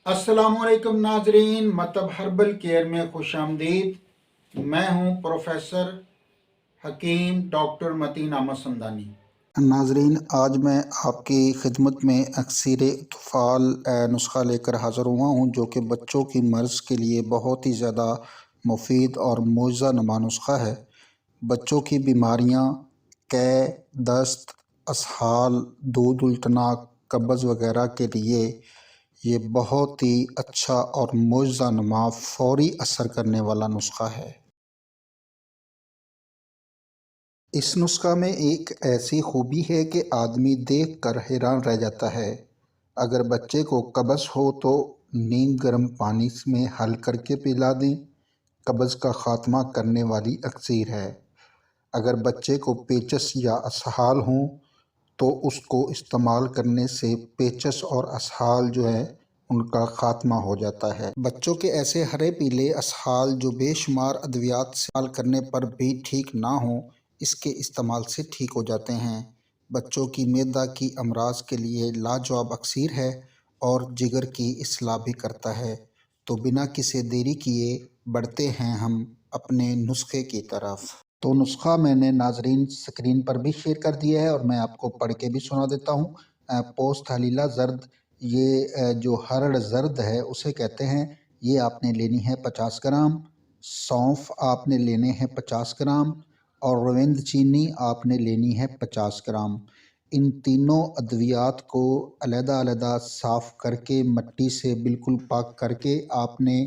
अस्सलाम वालेकुम नाजरीन, मतलब हर्बल केयर में खुश आमदीद। मैं हूं प्रोफेसर हकीम डॉक्टर मतीन अहमद समदानी। नाजरीन, आज मैं आपकी खिदमत में अक्सर इत्फ़ाल नुस्खा लेकर हाज़िर हुआ हूँ, जो कि बच्चों की मर्ज़ के लिए बहुत ही ज़्यादा मुफीद और मुआज़ा नुमा नुस्खा है। बच्चों की बीमारियाँ कै, दस्त, असहाल, दूध उल्टना, कब्ज़ वगैरह के लिए ये बहुत ही अच्छा और मुआज़ा नुमा फ़ौरी असर करने वाला नुस्खा है। इस नुस्खा में एक ऐसी खूबी है कि आदमी देख कर हैरान रह जाता है। अगर बच्चे को कब्ज़ हो तो नीम गर्म पानी में हल करके पिला दें, कब्ज़ का ख़ात्मा करने वाली अक्सीर है। अगर बच्चे को पेचस या असहाल हों तो उसको इस्तेमाल करने से पेचस और असहाल जो है उनका ख़ात्मा हो जाता है। बच्चों के ऐसे हरे पीले असहाल जो बेशुमार अद्वियात इस्तेमाल करने पर भी ठीक ना हो, इसके इस्तेमाल से ठीक हो जाते हैं। बच्चों की मैदा की अमराज के लिए लाजवाब अक्सीर है और जिगर की इस्लाह भी करता है। तो बिना किसी देरी किए बढ़ते हैं हम अपने नुस्खे की तरफ। तो नुस्खा मैंने नाजरीन स्क्रीन पर भी शेयर कर दिया है और मैं आपको पढ़ के भी सुना देता हूँ। पोस्ट हलीला ज़र्द, ये जो हरड़ ज़र्द है उसे कहते हैं। ये आपने लेनी है 50 ग्राम। सौंफ आपने लेने हैं 50 ग्राम और रविंद चीनी आपने लेनी है 50 ग्राम। इन तीनों अद्वियात को अलग-अलग साफ़ करके मिट्टी से बिल्कुल पाक करके आपने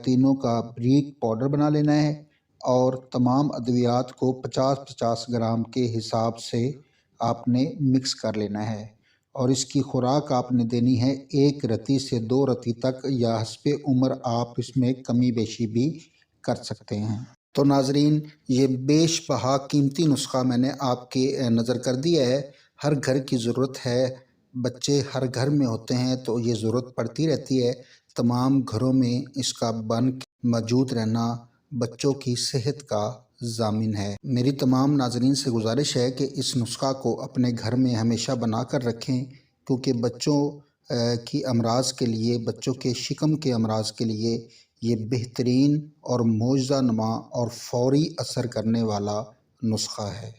तीनों का बारीक पाउडर बना लेना है और तमाम अद्वियात को 50-50 ग्राम के हिसाब से आपने मिक्स कर लेना है और इसकी खुराक आपने देनी है 1 रत्ती से 2 रत्ती तक, या हस्बे उम्र आप इसमें कमी बेशी भी कर सकते हैं। तो नाजरीन, ये बेशबहा कीमती नुस्खा मैंने आपके नज़र कर दिया है। हर घर की ज़रूरत है, बच्चे हर घर में होते हैं तो ये ज़रूरत पड़ती रहती है। तमाम घरों में इसका बन मौजूद रहना बच्चों की सेहत का ज़ामिन है। मेरी तमाम नाज़रीन से गुजारिश है कि इस नुस्खा को अपने घर में हमेशा बना कर रखें, क्योंकि बच्चों की अमराज के लिए, बच्चों के शिकम के अमराज के लिए ये बेहतरीन और मुआज़ा नुमा और फ़ौरी असर करने वाला नुस्खा है।